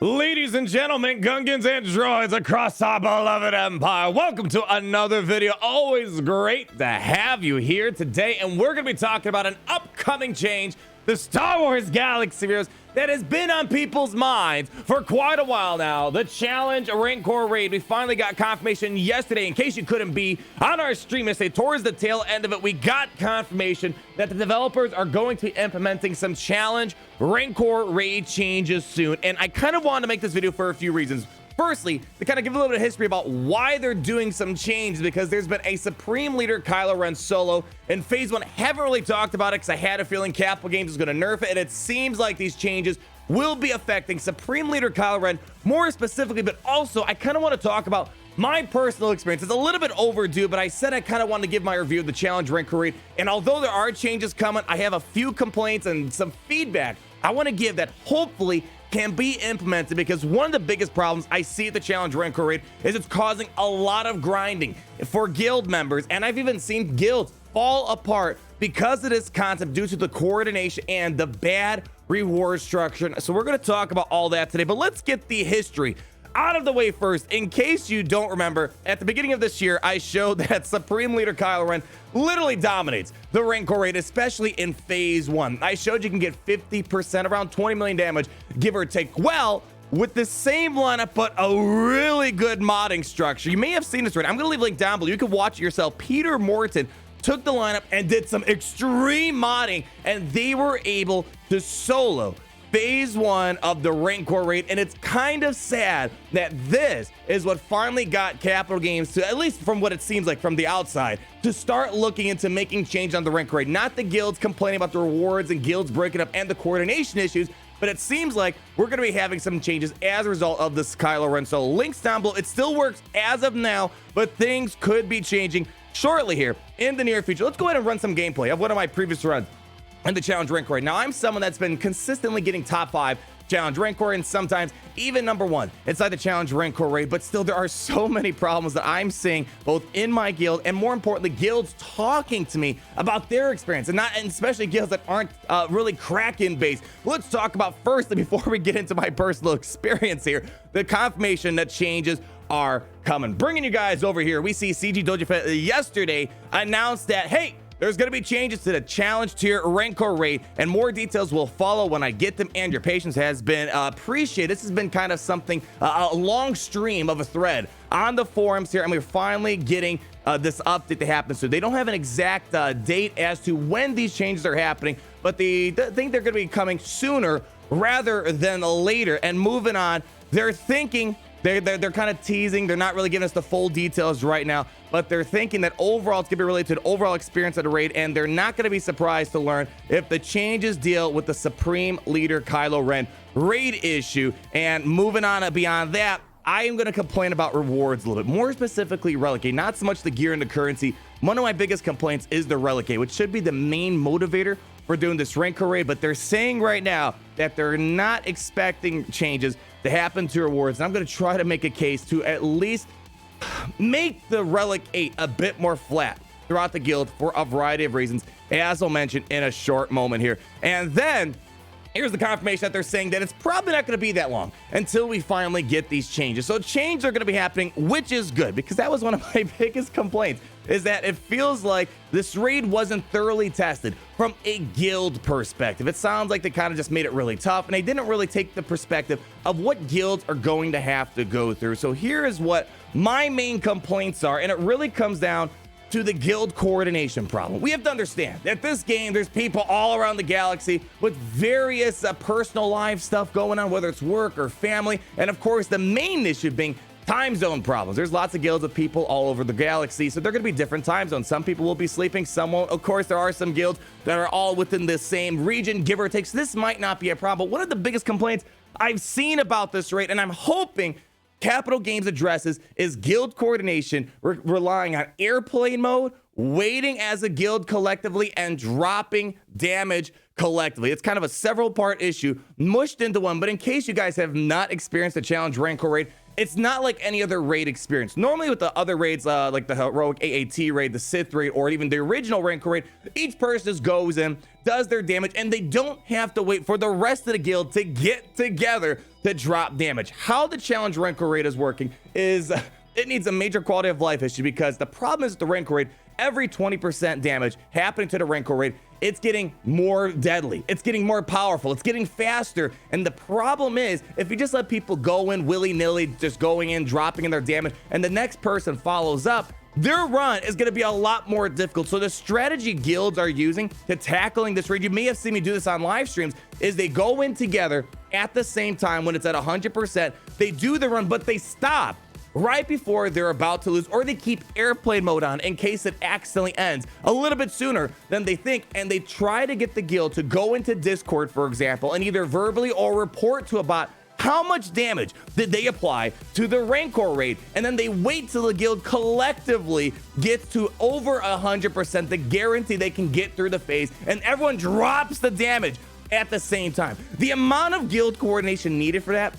Ladies and gentlemen, Gungans and droids across our beloved empire, welcome to another video. Always great to have you here today, and we're going to be talking about an upcoming change, the Star Wars Galaxy series that has been on people's minds for quite a while now. The challenge Rancor Raid. We finally got confirmation yesterday. In case you couldn't be on our stream yesterday, towards the tail end of it, we got confirmation that the developers are going to be implementing some challenge Rancor Raid changes soon. And I kind of wanted to make this video for a few reasons. Firstly, to kind of give a little bit of history about why they're doing some changes, because there's been a Supreme Leader Kylo Ren solo in Phase 1. Haven't really talked about it because I had a feeling Capital Games is going to nerf it, and it seems like these changes will be affecting Supreme Leader Kylo Ren more specifically, but also I kind of want to talk about my personal experience. It's a little bit overdue, but I said I kind of wanted to give my review of the challenge Rancor Raid, and although there are changes coming, I have a few complaints and some feedback I want to give that hopefully can be implemented, because one of the biggest problems I see at the challenge Rancor Raid is it's causing a lot of grinding for guild members, and I've even seen guilds fall apart because of this concept due to the coordination and the bad reward structure. So we're going to talk about all that today, but let's get the history out of the way first. In case you don't remember, at the beginning of this year, I showed that Supreme Leader Kylo Ren literally dominates the Rancor Raid, especially in Phase 1. I showed you can get 50%, around 20 million damage, give or take. Well, with the same lineup, but a really good modding structure. You may have seen this, right? I'm going to leave a link down below. You can watch it yourself. Peter Morton took the lineup and did some extreme modding, and they were able to solo Phase 1 of the Rancor Raid. And it's kind of sad that this is what finally got Capital Games to, at least from what it seems like from the outside, to start looking into making change on the Rancor Raid. Not the guilds complaining about the rewards and guilds breaking up and the coordination issues, but it seems like we're going to be having some changes as a result of this Kylo Ren. So links down below. It still works as of now, but things could be changing shortly here in the near future. Let's go ahead and run some gameplay of one of my previous runs and the challenge Rancor Raid. Now, I'm someone that's been consistently getting top 5 challenge Rancor and sometimes even number 1 inside the challenge Rancor Raid, but still there are so many problems that I'm seeing both in my guild and, more importantly, guilds talking to me about their experience, and especially guilds that aren't really Kraken based. Let's talk about, firstly, before we get into my personal experience here, the confirmation that changes are coming. Bringing you guys over here, we see CG Doja yesterday announced that, hey, there's going to be changes to the challenge tier Rancor Raid, and more details will follow when I get them, and your patience has been appreciated. This has been kind of something, a long stream of a thread on the forums here, and we're finally getting this update to happen. So they don't have an exact date as to when these changes are happening, but they think they're going to be coming sooner rather than later. And moving on, they're thinking, they're kind of teasing, they're not really giving us the full details right now, but they're thinking that overall it's going to be related to the overall experience of the raid, and they're not going to be surprised to learn if the changes deal with the Supreme Leader Kylo Ren raid issue. And moving on beyond that, I am going to complain about rewards a little bit, more specifically Relic Gate, not so much the gear and the currency. One of my biggest complaints is the Relic Gate, which should be the main motivator for doing this Rancor Raid, but they're saying right now that they're not expecting changes to happen to rewards. And I'm going to try to make a case to at least make the Relic 8 a bit more flat throughout the guild for a variety of reasons, as I'll mention in a short moment here. And then here's the confirmation that they're saying that it's probably not going to be that long until we finally get these changes. So changes are going to be happening, which is good, because that was one of my biggest complaints, is that it feels like this raid wasn't thoroughly tested from a guild perspective. It sounds like they kind of just made it really tough, and they didn't really take the perspective of what guilds are going to have to go through. So here is what my main complaints are, and it really comes down to the guild coordination problem. We have to understand that this game, there's people all around the galaxy with various personal life stuff going on, whether it's work or family, and of course the main issue being time zone problems. There's lots of guilds of people all over the galaxy, so they're going to be different time zones. Some people will be sleeping, some won't. Of course, there are some guilds that are all within the same region, give or take, so this might not be a problem. But one of the biggest complaints I've seen about this raid, and I'm hoping Capital Games addresses, is guild coordination, relying on airplane mode, waiting as a guild collectively, and dropping damage collectively. It's kind of a several part issue mushed into one. But in case you guys have not experienced the challenge Rancor Raid, it's not like any other raid experience. Normally with the other raids, like the heroic AAT raid, the Sith raid, or even the original Rancor Raid, each person just goes in, does their damage, and they don't have to wait for the rest of the guild to get together to drop damage. How the challenge Rancor Raid is working is it needs a major quality of life issue, because the problem is with the Rancor Raid, every 20% damage happening to the Rancor Raid, it's getting more deadly, it's getting more powerful, it's getting faster. And the problem is, if you just let people go in willy-nilly, just going in, dropping in their damage, and the next person follows up, their run is going to be a lot more difficult. So the strategy guilds are using to tackling this raid, you may have seen me do this on live streams, is they go in together at the same time when it's at 100%, they do the run, but they stop right before they're about to lose, or they keep airplane mode on in case it accidentally ends a little bit sooner than they think, and they try to get the guild to go into Discord, for example, and either verbally or report to a bot how much damage did they apply to the Rancor Raid, and then they wait till the guild collectively gets to over 100%, the guarantee they can get through the phase, and everyone drops the damage at the same time. The amount of guild coordination needed for that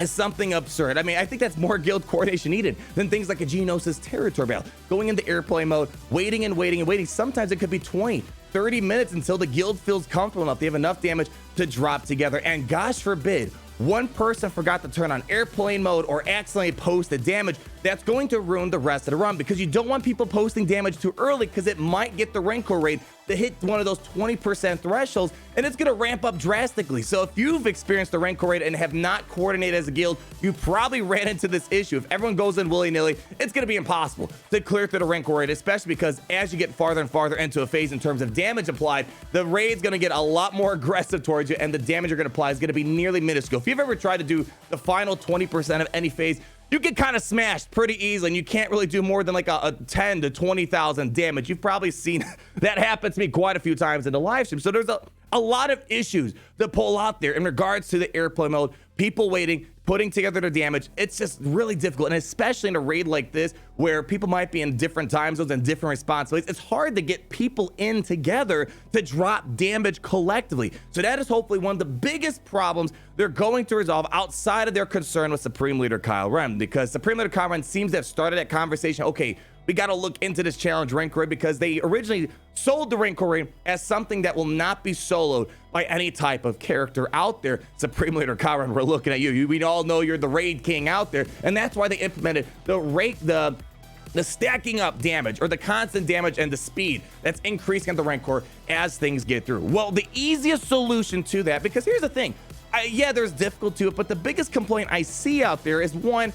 is something absurd. I mean, I think that's more guild coordination needed than things like a Geonosis territory battle. Going into airplane mode, waiting and waiting and waiting. Sometimes it could be 20, 30 minutes until the guild feels comfortable enough, they have enough damage to drop together. And gosh forbid, one person forgot to turn on airplane mode or accidentally posted damage, that's going to ruin the rest of the run, because you don't want people posting damage too early, because it might get the Rancor Raid to hit one of those 20% thresholds, and it's going to ramp up drastically. So if you've experienced the Rancor Raid and have not coordinated as a guild, you probably ran into this issue. If everyone goes in willy-nilly, it's going to be impossible to clear through the Rancor Raid, especially because as you get farther and farther into a phase in terms of damage applied, the raid's going to get a lot more aggressive towards you, and the damage you're going to apply is going to be nearly minuscule. If you've ever tried to do the final 20% of any phase, you get kind of smashed pretty easily, and you can't really do more than like a 10 to 20,000 damage. You've probably seen that happen to me quite a few times in the live stream. So there's a lot of issues to pull out there in regards to the airplane mode, people waiting, putting together the damage. It's just really difficult, and especially in a raid like this where people might be in different time zones and different responsibilities, it's hard to get people in together to drop damage collectively. So that is hopefully one of the biggest problems they're going to resolve outside of their concern with Supreme Leader Kylo Ren, because Supreme Leader Kylo Ren seems to have started that conversation. Okay, we got to look into this challenge Rancor Raid, because they originally sold the Rancor Raid as something that will not be soloed by any type of character out there. Supreme Leader Kylo Ren, we're looking at you. We all know you're the raid king out there, and that's why they implemented the stacking up damage, or the constant damage and the speed that's increasing on the Rancor as things get through. Well, the easiest solution to that, because here's the thing, yeah, there's difficulty to it, but the biggest complaint I see out there is, one,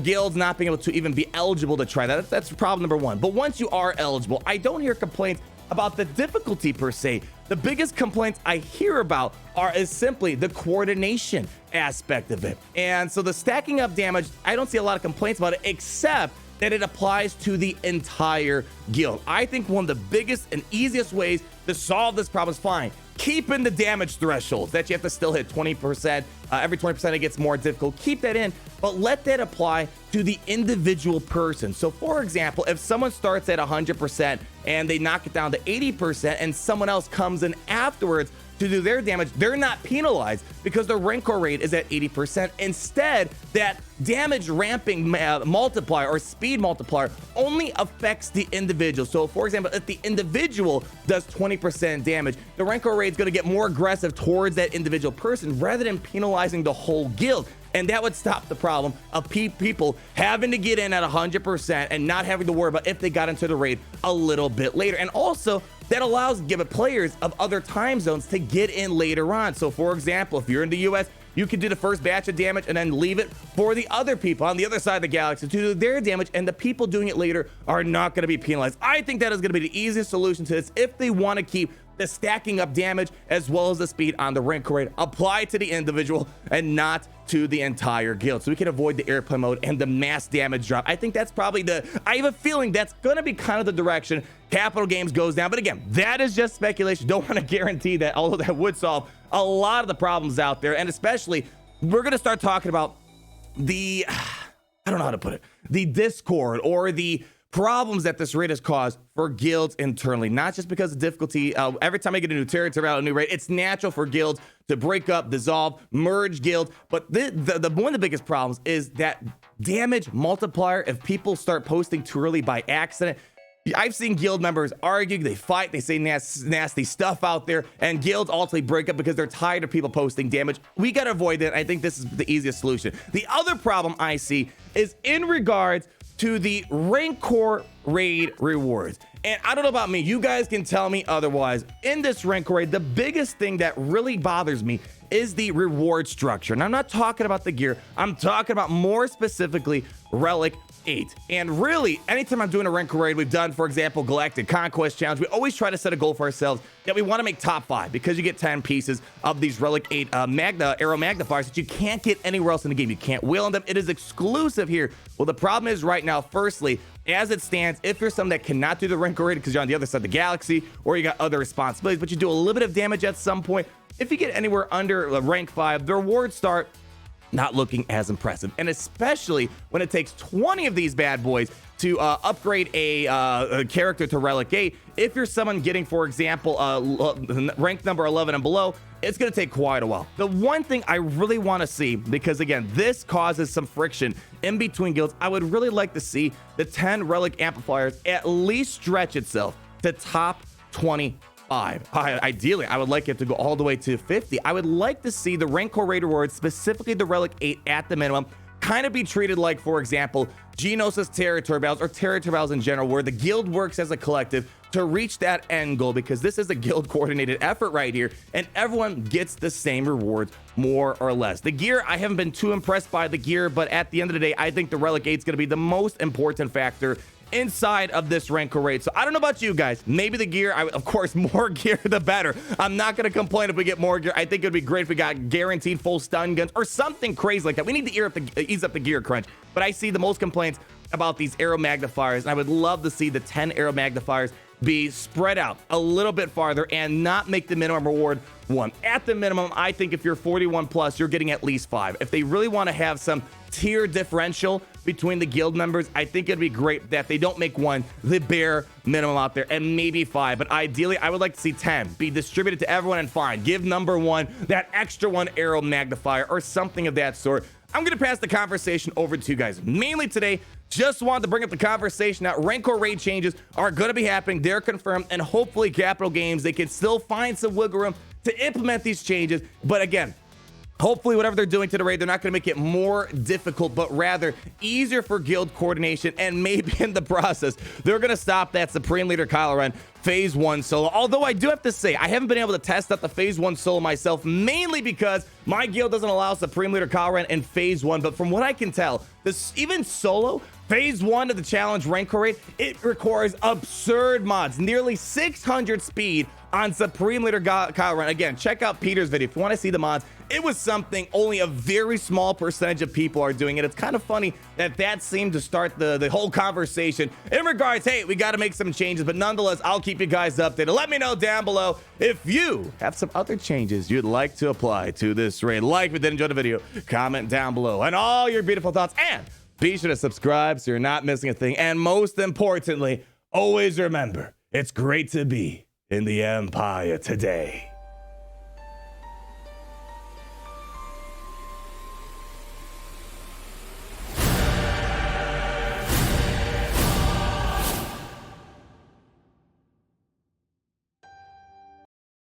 guilds not being able to even be eligible to try that. That's problem number one. But once you are eligible, I don't hear complaints about the difficulty per se. The biggest complaints I hear about is simply the coordination aspect of it. And so the stacking up damage, I don't see a lot of complaints about it, except that it applies to the entire guild. I think one of the biggest and easiest ways to solve this problem is fine, keeping the damage thresholds that you have to still hit 20%. Every 20% it gets more difficult. Keep that in, but let that apply to the individual person. So for example, if someone starts at 100% and they knock it down to 80% and someone else comes in afterwards to do their damage, they're not penalized because the Rancor Raid is at 80%. Instead, that damage ramping multiplier or speed multiplier only affects the individual. So for example, if the individual does 20% damage, the Rancor Raid is going to get more aggressive towards that individual person rather than penalizing the whole guild. And that would stop the problem of people having to get in at 100% and not having to worry about if they got into the raid a little bit later. And also, that allows players of other time zones to get in later on. So for example, if you're in the US, you can do the first batch of damage and then leave it for the other people on the other side of the galaxy to do their damage, and the people doing it later are not going to be penalized. I think that is going to be the easiest solution to this if they want to keep the stacking up damage as well as the speed on the Rancor Raid apply to the individual and not to the entire guild, so we can avoid the airplane mode and the mass damage drop. I think that's probably I have a feeling that's going to be kind of the direction Capital Games goes down. But again, that is just speculation. Don't want to guarantee that, although that would solve a lot of the problems out there. And especially, we're going to start talking about I don't know how to put it, the Discord or the problems that this raid has caused for guilds internally, not just because of difficulty. Every time I get a new territory out, a new raid, it's natural for guilds to break up, dissolve, merge guilds. But one of the biggest problems is that damage multiplier. If people start posting too early by accident, I've seen guild members argue, they fight, they say nasty stuff out there, and guilds ultimately break up because they're tired of people posting damage. We gotta avoid that. I think this is the easiest solution. The other problem I see is in regards to the Rancor Raid rewards. And I don't know about me, you guys can tell me otherwise. In this Rancor Raid, the biggest thing that really bothers me is the reward structure. And I'm not talking about the gear, I'm talking about more specifically Relic 8. And really, anytime I'm doing a Rancor Raid, we've done, for example, Galactic Conquest Challenge, we always try to set a goal for ourselves that we want to make top 5 because you get 10 pieces of these Relic 8 arrow magnifiers that you can't get anywhere else in the game. You can't wheel on them. It is exclusive here. Well, the problem is right now, firstly, as it stands, if you're someone that cannot do the Rancor Raid because you're on the other side of the galaxy or you got other responsibilities, but you do a little bit of damage at some point, if you get anywhere under rank 5, the rewards start not looking as impressive. And especially when it takes 20 of these bad boys to upgrade a character to Relic 8. If you're someone getting, for example, rank number 11 and below, it's going to take quite a while. The one thing I really want to see, because again, this causes some friction in between guilds, I would really like to see the 10 Relic amplifiers at least stretch itself to top 25. Ideally, I would like it to go all the way to 50. I would like to see the Rancor Raid rewards, specifically the Relic 8 at the minimum, kind of be treated like, for example, Geonosis territory battles or territory battles in general, where the guild works as a collective to reach that end goal, because this is a guild coordinated effort right here, and everyone gets the same rewards more or less. The gear, I haven't been too impressed by the gear, but at the end of the day, I think the Relic 8 is going to be the most important factor inside of this Rancor Raid. So I don't know about you guys, maybe the gear, of course, more gear the better. I'm not going to complain if we get more gear. I think it'd be great if we got guaranteed full stun guns or something crazy like that. We need to ease up the gear crunch, but I see the most complaints about these arrow magnifiers, and I would love to see the 10 arrow magnifiers be spread out a little bit farther and not make the minimum reward 1. At the minimum, I think if you're 41 plus, you're getting at least 5. If they really want to have some tier differential between the guild members, I think it'd be great that they don't make 1 the bare minimum out there, and maybe 5. But ideally, I would like to see 10 be distributed to everyone, and fine, give number 1 that extra 1 arrow magnifier or something of that sort. I'm going to pass the conversation over to you guys. Mainly today, just wanted to bring up the conversation that Rancor Raid changes are going to be happening. They're confirmed, and hopefully Capital Games, they can still find some wiggle room to implement these changes. But again, hopefully whatever they're doing to the raid, they're not going to make it more difficult, but rather easier for guild coordination, and maybe in the process, they're going to stop that Supreme Leader Kylo Ren Phase 1 solo. Although I do have to say, I haven't been able to test out the Phase 1 solo myself, mainly because my guild doesn't allow Supreme Leader Kylo Ren in Phase 1. But from what I can tell, this even solo, Phase 1 of the challenge Rancor Raid, it requires absurd mods, nearly 600 speed on Supreme Leader Kylo Ren. Again, check out Peter's video if you want to see the mods. It was something only a very small percentage of people are doing it. It's kind of funny that that seemed to start the whole conversation in regards, hey, we got to make some changes, but nonetheless, I'll keep you guys updated. Let me know down below if you have some other changes you'd like to apply to this raid. Like if you did enjoy the video, comment down below, and all your beautiful thoughts, and be sure to subscribe so you're not missing a thing. And most importantly, always remember, it's great to be in the Empire today.